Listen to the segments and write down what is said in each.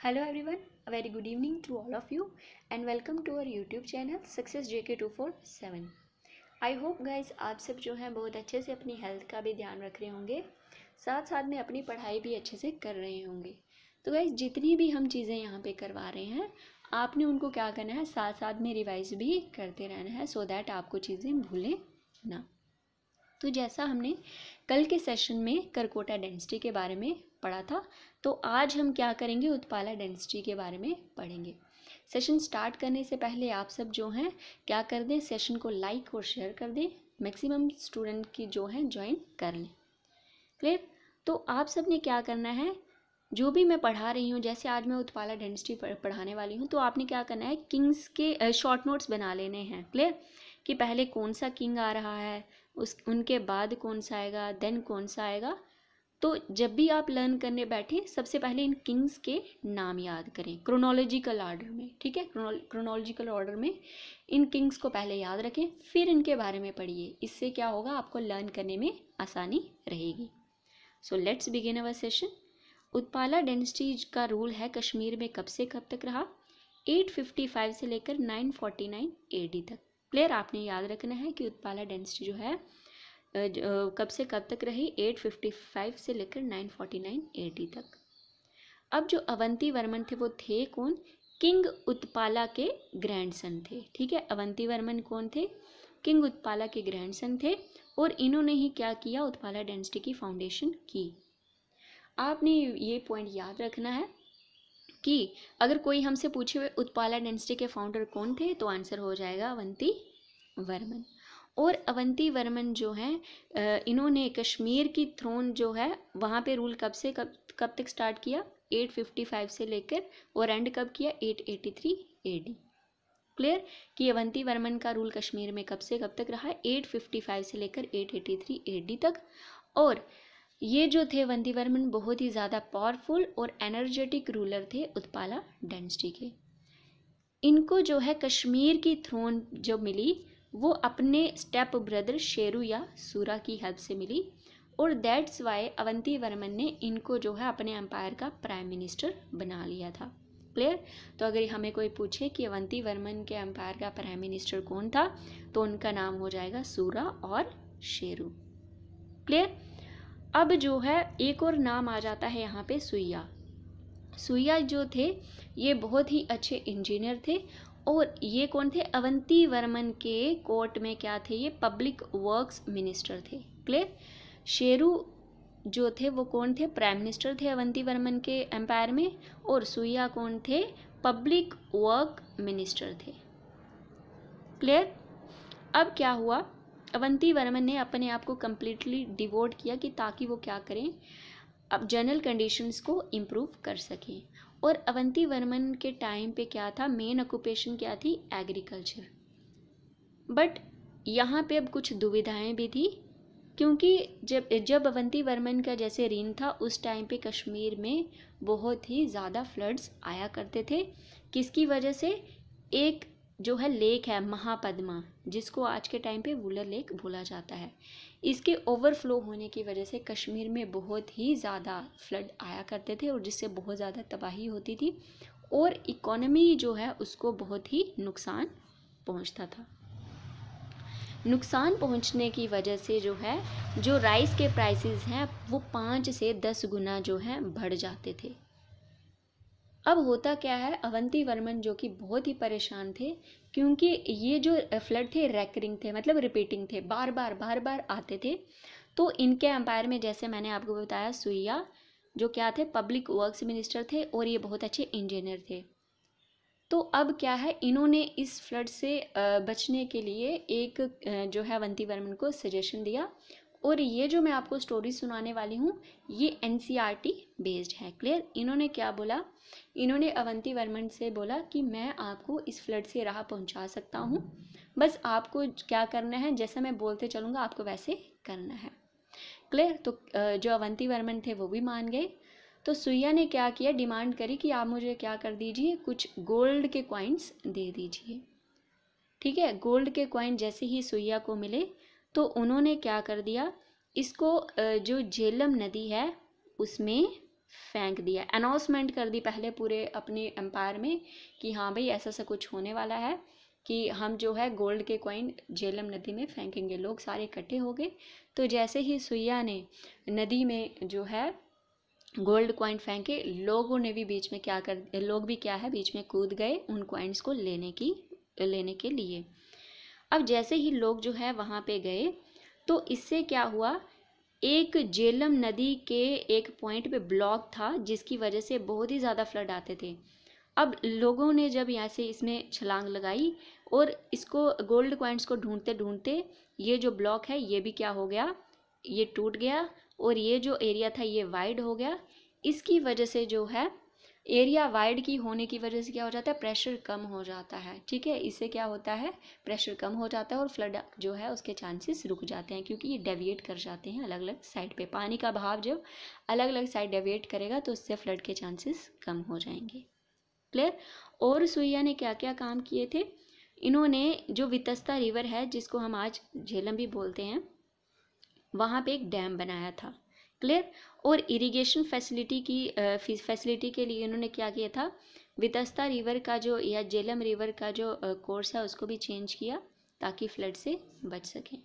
Hello everyone, a very good evening to all of you and welcome to our YouTube channel Success JK247। I hope guys आप सब जो हैं बहुत अच्छे से अपनी हेल्थ का भी ध्यान रख रहे होंगे, साथ साथ में अपनी पढ़ाई भी अच्छे से कर रहे होंगे। तो गाइज जितनी भी हम चीज़ें यहाँ पे करवा रहे हैं आपने उनको क्या करना है, साथ साथ में रिवाइज भी करते रहना है सो दैट आपको चीज़ें भूलें ना। तो जैसा हमने कल के सेशन में करकोटा डेंसिटी के बारे में पढ़ा था, तो आज हम क्या करेंगे, उत्पाला डेंसिटी के बारे में पढ़ेंगे। सेशन स्टार्ट करने से पहले आप सब जो हैं क्या कर दें, सेशन को लाइक और शेयर कर दें, मैक्सिमम स्टूडेंट की जो है ज्वाइन कर लें। क्लियर? तो आप सब ने क्या करना है, जो भी मैं पढ़ा रही हूँ, जैसे आज मैं उत्पाला डेंसिटी पढ़ाने वाली हूँ, तो आपने क्या करना है, किंग्स के शॉर्ट नोट्स बना लेने हैं। क्लियर? कि पहले कौन सा किंग आ रहा है, उनके बाद कौन सा आएगा, देन कौन सा आएगा। तो जब भी आप लर्न करने बैठे सबसे पहले इन किंग्स के नाम याद करें क्रोनोलॉजिकल ऑर्डर में। ठीक है, क्रोनोलॉजिकल ऑर्डर में इन किंग्स को पहले याद रखें, फिर इनके बारे में पढ़िए। इससे क्या होगा, आपको लर्न करने में आसानी रहेगी। So let's begin our session. Utpala density का रूल है कश्मीर में कब से कब तक रहा, 855 से लेकर 949 AD तक। क्लियर? आपने याद रखना है कि उत्पाला डेंसिटी जो है कब से कब तक रही, 855 से लेकर 949 AD तक। अब जो अवंती वर्मन थे वो थे कौन, किंग उत्पाला के ग्रैंडसन थे। ठीक है, अवंती वर्मन कौन थे, किंग उत्पाला के ग्रैंडसन थे, और इन्होंने ही क्या किया, उत्पाला डेंसिटी की फाउंडेशन की। आपने ये पॉइंट याद रखना है कि अगर कोई हमसे पूछे उत्पाला डेंसिटी के फाउंडर कौन थे, तो आंसर हो जाएगा अवंती वर्मन। और अवंती वर्मन जो हैं इन्होंने कश्मीर की थ्रोन जो है वहाँ पे रूल कब से कब तक स्टार्ट किया, 855 से लेकर, और एंड कब किया, 883 AD। क्लियर? कि अवंती वर्मन का रूल कश्मीर में कब से कब तक रहा, 855 से लेकर 883 AD तक। और ये जो थे अवंती वर्मन बहुत ही ज़्यादा पावरफुल और एनर्जेटिक रूलर थे उत्पाला डेंसिटी के। इनको जो है कश्मीर की थ्रोन जो मिली वो अपने स्टेप ब्रदर शेरू या सूरा की हेल्प से मिली, और दैट्स वाई अवंती वर्मन ने इनको जो है अपने एम्पायर का प्राइम मिनिस्टर बना लिया था। क्लियर? तो अगर हमें कोई पूछे कि अवंती वर्मन के एम्पायर का प्राइम मिनिस्टर कौन था, तो उनका नाम हो जाएगा सूरा और शेरू। क्लियर? अब जो है एक और नाम आ जाता है यहाँ पे, सुइया। सुइया जो थे ये बहुत ही अच्छे इंजीनियर थे, और ये कौन थे, अवंती वर्मन के कोर्ट में क्या थे, ये पब्लिक वर्क्स मिनिस्टर थे। क्लियर? शेरू जो थे वो कौन थे, प्राइम मिनिस्टर थे अवंती वर्मन के एम्पायर में, और सुइया कौन थे, पब्लिक वर्क मिनिस्टर थे। क्लियर? अब क्या हुआ, अवंती वर्मन ने अपने आप को कम्प्लीटली डिवोट किया कि ताकि वो क्या करें, अब जनरल कंडीशंस को इम्प्रूव कर सकें। और अवंती वर्मन के टाइम पे क्या था, मेन ऑक्यूपेशन क्या थी, एग्रीकल्चर। बट यहाँ पे अब कुछ दुविधाएं भी थी, क्योंकि जब अवंती वर्मन का जैसे रीन था उस टाइम पे कश्मीर में बहुत ही ज़्यादा फ्लड्स आया करते थे। किसकी वजह से, एक जो है लेक है महापद्मा, जिसको आज के टाइम पे वुलर लेक बोला जाता है, इसके ओवरफ्लो होने की वजह से कश्मीर में बहुत ही ज़्यादा फ्लड आया करते थे, और जिससे बहुत ज़्यादा तबाही होती थी, और इकोनॉमी जो है उसको बहुत ही नुकसान पहुंचता था। नुकसान पहुंचने की वजह से जो है, जो राइस के प्राइसेस हैं वो 5 से 10 गुना जो है बढ़ जाते थे। अब होता क्या है, अवंती वर्मन जो कि बहुत ही परेशान थे, क्योंकि ये जो फ्लड थे रेकरिंग थे, मतलब रिपीटिंग थे, बार बार आते थे। तो इनके एम्पायर में जैसे मैंने आपको बताया, सुइया जो क्या थे, पब्लिक वर्क्स मिनिस्टर थे, और ये बहुत अच्छे इंजीनियर थे। तो अब क्या है, इन्होंने इस फ्लड से बचने के लिए एक जो है अवंती वर्मन को सजेशन दिया, और ये जो मैं आपको स्टोरी सुनाने वाली हूँ ये NCERT बेस्ड है। क्लियर? इन्होंने क्या बोला, इन्होंने अवंती वर्मन से बोला कि मैं आपको इस फ्लड से राह पहुँचा सकता हूँ, बस आपको क्या करना है, जैसा मैं बोलते चलूँगा आपको वैसे करना है। क्लियर? तो जो अवंती वर्मन थे वो भी मान गए। तो सुइया ने क्या किया, डिमांड करी कि आप मुझे क्या कर दीजिए, कुछ गोल्ड के कॉइन्स दे दीजिए। ठीक है, गोल्ड के कॉइन जैसे ही सुइया को मिले तो उन्होंने क्या कर दिया, इसको जो झेलम नदी है उसमें फेंक दिया, अनाउंसमेंट कर दी पहले पूरे अपने एम्पायर में कि हाँ भाई ऐसा सा कुछ होने वाला है कि हम जो है गोल्ड के कॉइन झेलम नदी में फेंकेंगे। लोग सारे इकट्ठे हो गए। तो जैसे ही सुइया ने नदी में जो है गोल्ड कॉइन फेंके, लोगों ने भी बीच में लोग भी क्या है बीच में कूद गए उन कॉइन्स को लेने के लिए। अब जैसे ही लोग जो है वहाँ पे गए तो इससे क्या हुआ, एक झेलम नदी के एक पॉइंट पे ब्लॉक था जिसकी वजह से बहुत ही ज़्यादा फ्लड आते थे। अब लोगों ने जब यहाँ से इसमें छलांग लगाई और इसको गोल्ड कॉइन्स को ढूंढते ढूंढते ये जो ब्लॉक है ये भी क्या हो गया, ये टूट गया और ये जो एरिया था ये वाइड हो गया। इसकी वजह से जो है एरिया वाइड की होने की वजह से क्या हो जाता है, प्रेशर कम हो जाता है। ठीक है, इससे क्या होता है, प्रेशर कम हो जाता है और फ्लड जो है उसके चांसेस रुक जाते हैं क्योंकि ये डेविएट कर जाते हैं अलग अलग साइड पे। पानी का बहाव जब अलग अलग साइड डेविएट करेगा तो उससे फ्लड के चांसेस कम हो जाएंगे। क्लियर। और सुइया ने क्या क्या काम किए थे, इन्होंने जो वितस्ता रिवर है जिसको हम आज झेलम भी बोलते हैं, वहाँ पे एक डैम बनाया था। क्लियर। और इरिगेशन फैसिलिटी के लिए इन्होंने क्या किया था, वितस्ता रिवर का जो या झेलम रिवर का जो कोर्स है उसको भी चेंज किया ताकि फ्लड से बच सकें।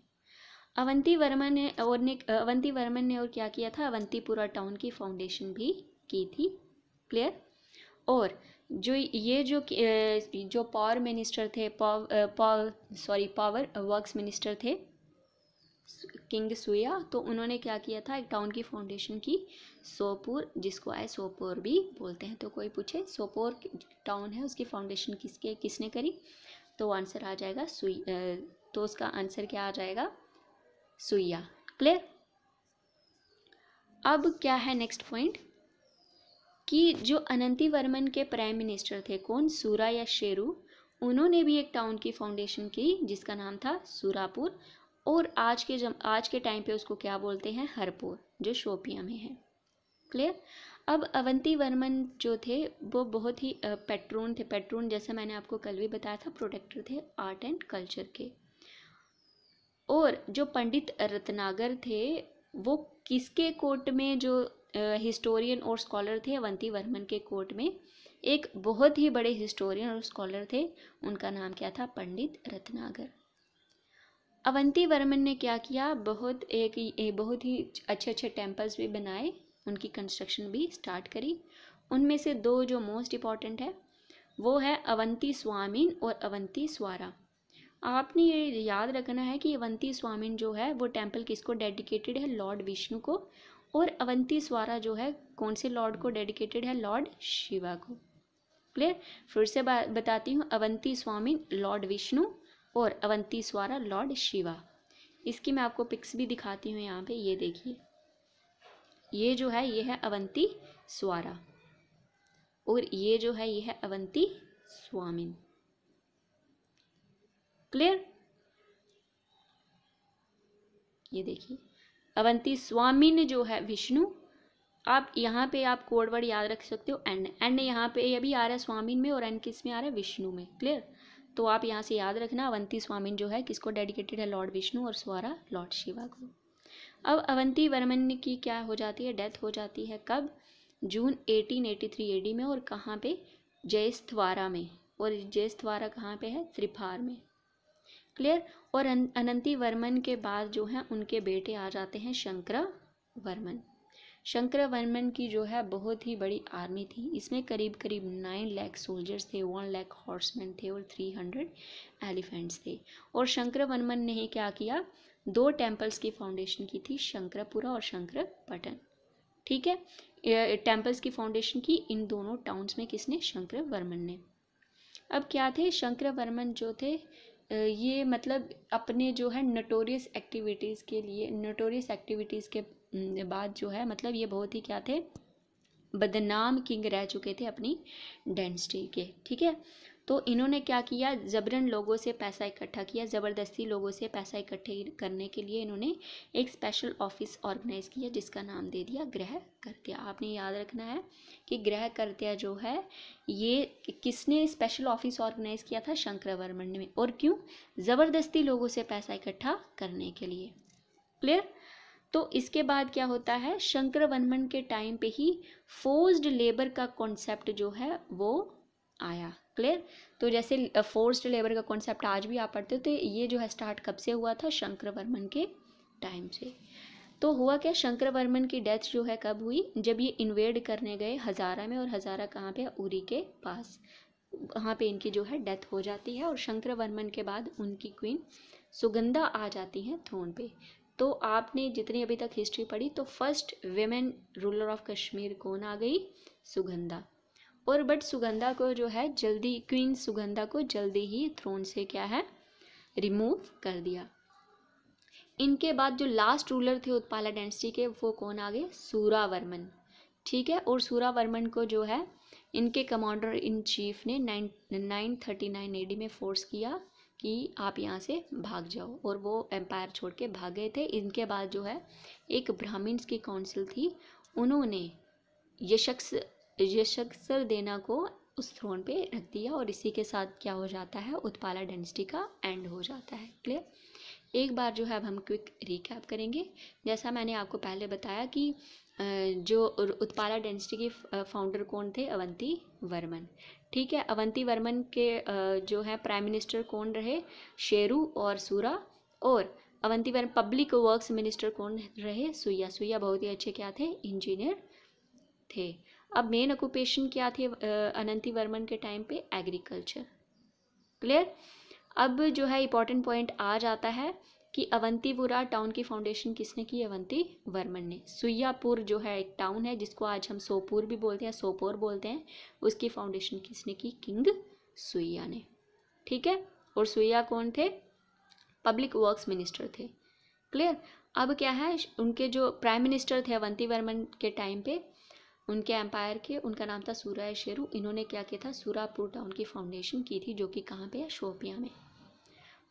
अवंती वर्मन ने और क्या किया था, अवंतीपुरा टाउन की फाउंडेशन भी की थी। क्लियर। और जो पावर मिनिस्टर थे, पावर वर्क्स मिनिस्टर थे किंग सुया, तो उन्होंने क्या किया था, एक टाउन की फाउंडेशन की, सोपोर, जिसको आए सोपोर भी बोलते हैं। तो कोई पूछे सोपोर टाउन है उसकी फाउंडेशन किसने करी, तो आंसर आ जाएगा तो उसका आंसर क्या आ जाएगा, सुइया। क्लियर। अब क्या है नेक्स्ट पॉइंट कि जो अनंती वर्मन के प्राइम मिनिस्टर थे, कौन, सूरा या शेरू, उन्होंने भी एक टाउन की फाउंडेशन की जिसका नाम था सुरापुर। और आज के टाइम पे उसको क्या बोलते हैं, हरपुर, जो शोपियां में है। क्लियर। अब अवंती वर्मन जो थे वो बहुत ही पेट्रोन जैसे मैंने आपको कल भी बताया था, प्रोटेक्टर थे आर्ट एंड कल्चर के। और जो पंडित रत्नागर थे वो किसके कोर्ट में, जो हिस्टोरियन और स्कॉलर थे अवंती वर्मन के कोर्ट में, एक बहुत ही बड़े हिस्टोरियन और स्कॉलर थे, उनका नाम क्या था, पंडित रत्नागर। अवंती वर्मन ने क्या किया, बहुत ही अच्छे टेम्पल्स भी बनाए, उनकी कंस्ट्रक्शन भी स्टार्ट करी। उनमें से दो जो मोस्ट इम्पॉर्टेंट है वो है अवंती स्वामीन और अवंती स्वारा। आपने ये याद रखना है कि अवंती स्वामीन जो है वो टेम्पल किसको डेडिकेटेड है, लॉर्ड विष्णु को। और अवंती स्वारा जो है कौन से लॉर्ड को डेडिकेटेड है, लॉर्ड शिवा को। क्लियर। फिर से बताती हूँ, अवंती स्वामीन लॉर्ड विष्णु और अवंती स्वारा लॉर्ड शिवा। इसकी मैं आपको पिक्स भी दिखाती हूँ यहाँ पे, ये देखिए, ये जो है ये है अवंती स्वारा और ये जो है ये है अवंती स्वामीन। क्लियर। ये देखिए, अवंती स्वामीन जो है विष्णु, आप यहाँ पे आप कोड वर्ड याद रख सकते हो, एन यहाँ पे ये भी आ रहा है स्वामीन में और एन किस में आ रहा है, विष्णु में। क्लियर। तो आप यहाँ से याद रखना, अवंती स्वामीन जो है किसको डेडिकेटेड है, लॉर्ड विष्णु, और स्वारा लॉर्ड शिवा को। अब अवंती वर्मन की क्या हो जाती है, डेथ हो जाती है कब, जून 1883 AD में। और कहाँ पे, जयस्थवारा में। और जयस्थवारा कहाँ पे है, त्रिपार में। क्लियर। और अनंती वर्मन के बाद जो है उनके बेटे आ जाते हैं शंकरा वर्मन। शंकरा वर्मन की जो है बहुत ही बड़ी आर्मी थी, इसमें करीब 9 लाख सोल्जर्स थे, 1 लाख हॉर्समैन थे और 300 एलिफेंट्स थे। और शंकरा वर्मन ने ही क्या किया, 2 टेम्पल्स की फाउंडेशन की थी, शंकरपुरा और शंकरपटन। ठीक है, टेम्पल्स की फाउंडेशन की इन दोनों टाउन्स में किसने, शंकरा वर्मन ने। अब क्या थे शंकरा वर्मन जो थे, ये मतलब अपने जो है नोटोरियस एक्टिविटीज़ के बाद जो है मतलब ये बहुत ही क्या थे, बदनाम किंग रह चुके थे अपनी डायनेस्टी के। ठीक है, तो इन्होंने क्या किया, जबरन लोगों से पैसा इकट्ठा किया, ज़बरदस्ती लोगों से पैसा इकट्ठे करने के लिए इन्होंने एक स्पेशल ऑफिस ऑर्गेनाइज किया जिसका नाम दे दिया गृह कर्त्या। आपने याद रखना है कि गृह कर्त्या जो है ये किसने स्पेशल ऑफिस ऑर्गेनाइज किया था, शंकरा वर्मन ने। और क्यों, ज़बरदस्ती लोगों से पैसा इकट्ठा करने के लिए। क्लियर। तो इसके बाद क्या होता है, शंकरवर्मन के टाइम पे ही फोर्स्ड लेबर का कॉन्सेप्ट जो है वो आया। क्लियर। तो जैसे फोर्स्ड लेबर का कॉन्सेप्ट आज भी आप पढ़ते हो, तो ये जो है स्टार्ट कब से हुआ था, शंकरवर्मन के टाइम से। तो हुआ क्या, शंकरवर्मन की डेथ जो है कब हुई, जब ये इन्वेड करने गए हज़ारा में, और हज़ारा कहाँ पे, उरी के पास, वहाँ पे इनकी जो है डेथ हो जाती है। और शंकरवर्मन के बाद उनकी क्वीन सुगंधा आ जाती हैं थ्रोन पे। तो आपने जितनी अभी तक हिस्ट्री पढ़ी, तो first women ruler of Kashmir कौन आ गई, सुगंधा। और बट सुगंधा को जो है जल्दी, क्वीन सुगंधा को जल्दी ही थ्रोन से क्या है, रिमूव कर दिया। इनके बाद जो लास्ट रूलर थे उत्पाला डायनेस्टी के, वो कौन आ गए, सूरावर्मन। ठीक है। और सूरावर्मन को जो है इनके कमांडर इन चीफ ने 939 AD में फोर्स किया कि आप यहाँ से भाग जाओ, और वो एम्पायर छोड़ के भाग गए थे। इनके बाद जो है एक ब्राह्मण्स की काउंसिल थी, उन्होंने यशस्कर देना को उस थ्रोन पे रख दिया, और इसी के साथ क्या हो जाता है, उत्पाला डायनेस्टी का एंड हो जाता है। क्लियर। एक बार जो है अब हम क्विक रिकैप करेंगे। जैसा मैंने आपको पहले बताया कि जो उत्पाला डायनेस्टी के फाउंडर कौन थे, अवंती वर्मन। ठीक है। अवंती वर्मन के जो है प्राइम मिनिस्टर कौन रहे, शेरू और सूरा। और Avanti Varman public works minister कौन रहे, सुइया। सुइया बहुत ही अच्छे क्या थे, इंजीनियर थे। अब मेन ऑक्यूपेशन क्या थी अनंती वर्मन के टाइम पे, एग्रीकल्चर। क्लियर। अब जो है इंपॉर्टेंट पॉइंट आ जाता है कि अवंतीपुरा टाउन की फाउंडेशन किसने की, अवंती वर्मन ने। सुइयापुर जो है एक टाउन है जिसको आज हम सोपुर भी बोलते हैं, सोपोर बोलते हैं, उसकी फाउंडेशन किसने की, किंग सुइया ने। ठीक है। और सुइया कौन थे, पब्लिक वर्क्स मिनिस्टर थे। क्लियर। अब क्या है, उनके जो प्राइम मिनिस्टर थे अवंती वर्मन के टाइम पे, उनके एम्पायर के, उनका नाम था सूराय शेरू। इन्होंने क्या किया था, सूरापुर टाउन की फाउंडेशन की थी, जो कि कहाँ पे है, शोपिया में।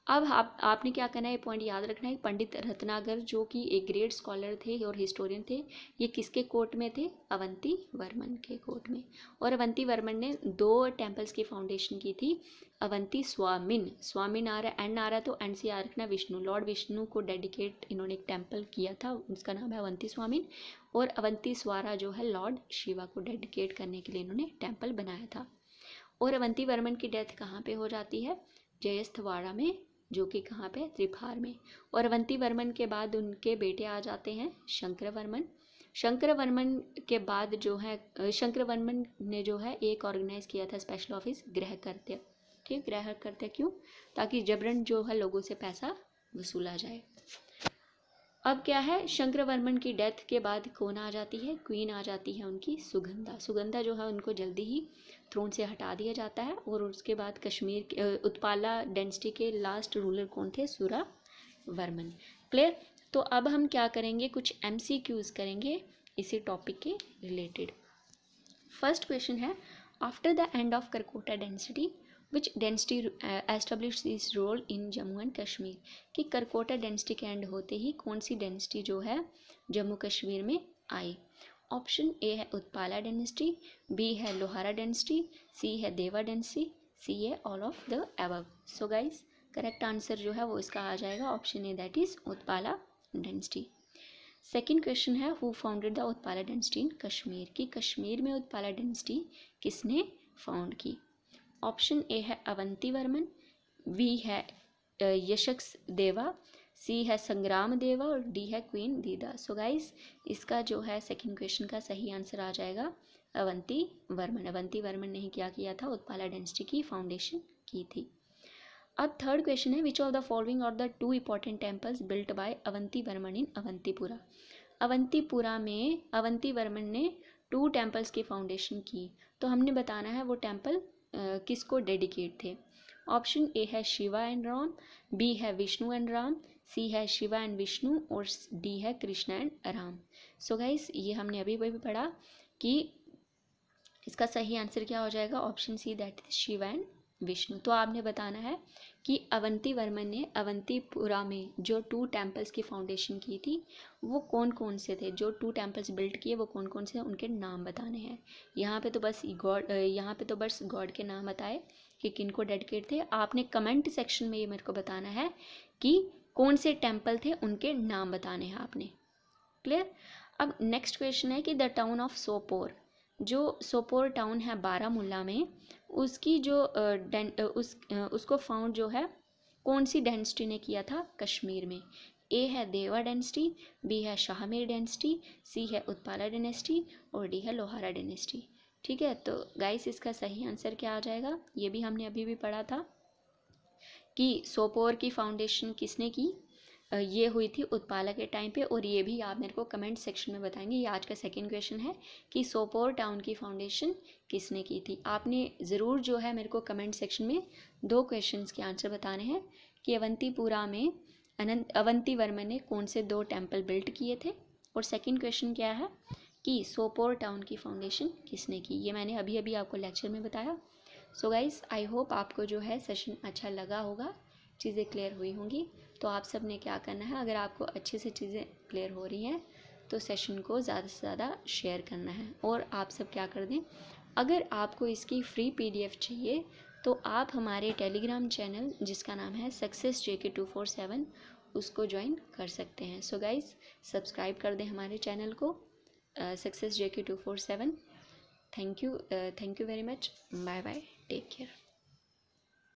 अब आपने क्या करना है, ये पॉइंट याद रखना है। पंडित रत्नागर जो कि एक ग्रेट स्कॉलर थे और हिस्टोरियन थे, ये किसके कोर्ट में थे, अवंती वर्मन के कोर्ट में। और अवंती वर्मन ने 2 टेम्पल्स की फाउंडेशन की थी। अवंती स्वामिन, स्वामिन आ रहा है, एंड आ रहा है, तो एंड से याद रखना, विष्णु, लॉर्ड विष्णु को डेडिकेट इन्होंने एक टेम्पल किया था, उसका नाम है अवंती स्वामिन। और अवंती स्वारा जो है लॉर्ड शिवा को डेडिकेट करने के लिए इन्होंने टेम्पल बनाया था। और अवंती वर्मन की डेथ कहाँ पे हो जाती है, जयस्थवाड़ा में, जो कि कहाँ पे, त्रिफार में। और अवंती वर्मन के बाद उनके बेटे आ जाते हैं शंकरवर्मन। शंकरवर्मन के बाद जो है शंकरवर्मन ने जो है एक ऑर्गेनाइज किया था स्पेशल ऑफिस, गृह कर्त्य। ठीक, गृह कर्त्य क्यों, ताकि जबरन जो है लोगों से पैसा वसूला जाए। अब क्या है, शंकरवर्मन की डेथ के बाद कौन आ जाती है, क्वीन आ जाती है उनकी सुगंधा। सुगंधा जो है उनको जल्दी ही थ्रोन से हटा दिया जाता है। और उसके बाद कश्मीर के उत्पाला डायनेस्टी के लास्ट रूलर कौन थे, सूरावर्मन। क्लियर। तो अब हम क्या करेंगे, कुछ MCQs करेंगे इसी टॉपिक के रिलेटेड। फर्स्ट क्वेश्चन है, after the end of Karkota dynasty which dynasty established this rule in Jammu and Kashmir. कि करकोटा डेंसिटी के एंड होते ही कौन सी डेंसिटी जो है जम्मू कश्मीर में आई। ऑप्शन ए है उत्पाला डेंसिटी, बी है लोहारा डेंसिटी, सी है देवा डेंसिटी, सी है all of the above. So guys correct answer जो है वो इसका आ जाएगा option A, that is Utpala dynasty. Second question है, who founded the Utpala dynasty in Kashmir. की कश्मीर में उत्पाला डेंसिटी किसने फाउंड की। ऑप्शन ए है अवंती वर्मन, बी है यशस्क देवा, सी है संग्राम देवा, और डी है क्वीन दीदा। सो गाइस इसका जो है सेकंड क्वेश्चन का सही आंसर आ जाएगा अवंती वर्मन। अवंती वर्मन ने ही क्या किया था, उत्पाला डेंसिटी की फाउंडेशन की थी। अब थर्ड क्वेश्चन है, which of the following are the 2 important temples built by Avantivarman in Avantipura. Avantipura में अवंती वर्मन ने 2 टेम्पल्स की फाउंडेशन की। तो हमने बताना है वो टेम्पल किसको डेडिकेट थे। ऑप्शन ए है शिवा एंड राम, बी है विष्णु एंड राम, सी है शिवा एंड विष्णु, और डी है Krishna and Ram. So guys ये हमने अभी पढ़ा कि इसका सही आंसर क्या हो जाएगा, option C, that is Shiva and Vishnu. तो आपने बताना है कि अवंती वर्मन ने अवंतीपुरा में जो 2 टेम्पल्स की फाउंडेशन की थी वो कौन कौन से थे, जो 2 टेम्पल्स बिल्ड किए वो कौन कौन से, उनके नाम बताने हैं। यहाँ पे तो बस गॉड के नाम बताए कि किन को डेडिकेट थे। आपने कमेंट सेक्शन में ये मेरे को बताना है कि कौन से टेम्पल थे, उनके नाम बताने हैं आपने। क्लियर। अब नेक्स्ट क्वेश्चन है कि द टाउन ऑफ सोपोर, जो सोपोर टाउन है बारामूला में, उसकी जो उसको फाउंड जो है कौन सी डेंसिटी ने किया था कश्मीर में। ए है देवा डेंसिटी, बी है शाहमीर डेंसिटी, सी है उत्पाला डेंसिटी और डी है लोहारा डेंसिटी। ठीक है, तो गाइस इसका सही आंसर क्या आ जाएगा, ये भी हमने अभी भी पढ़ा था कि सोपोर की फाउंडेशन किसने की, ये हुई थी उत्पाला के टाइम पे। और ये भी आप मेरे को कमेंट सेक्शन में बताएंगे। ये आज का सेकंड क्वेश्चन है कि सोपोर टाउन की फाउंडेशन किसने की थी। आपने ज़रूर जो है मेरे को कमेंट सेक्शन में 2 क्वेश्चंस के आंसर बताने हैं कि अवंतीपुरा में अवंतीवर्मन ने कौन से 2 टेम्पल बिल्ट किए थे, और सेकेंड क्वेश्चन क्या है कि सोपोर टाउन की फाउंडेशन किसने की। ये मैंने अभी अभी आपको लेक्चर में बताया। सो गाइज़, आई होप आपको जो है सेशन अच्छा लगा होगा, चीज़ें क्लियर हुई होंगी। तो आप सब ने क्या करना है, अगर आपको अच्छे से चीज़ें क्लियर हो रही हैं तो सेशन को ज़्यादा से ज़्यादा शेयर करना है। और आप सब क्या कर दें, अगर आपको इसकी फ्री PDF चाहिए तो आप हमारे टेलीग्राम चैनल जिसका नाम है सक्सेस JK247 उसको ज्वाइन कर सकते हैं। सो गाइज़, सब्सक्राइब कर दें हमारे चैनल को success JK247। Thank you very much, bye bye, take care.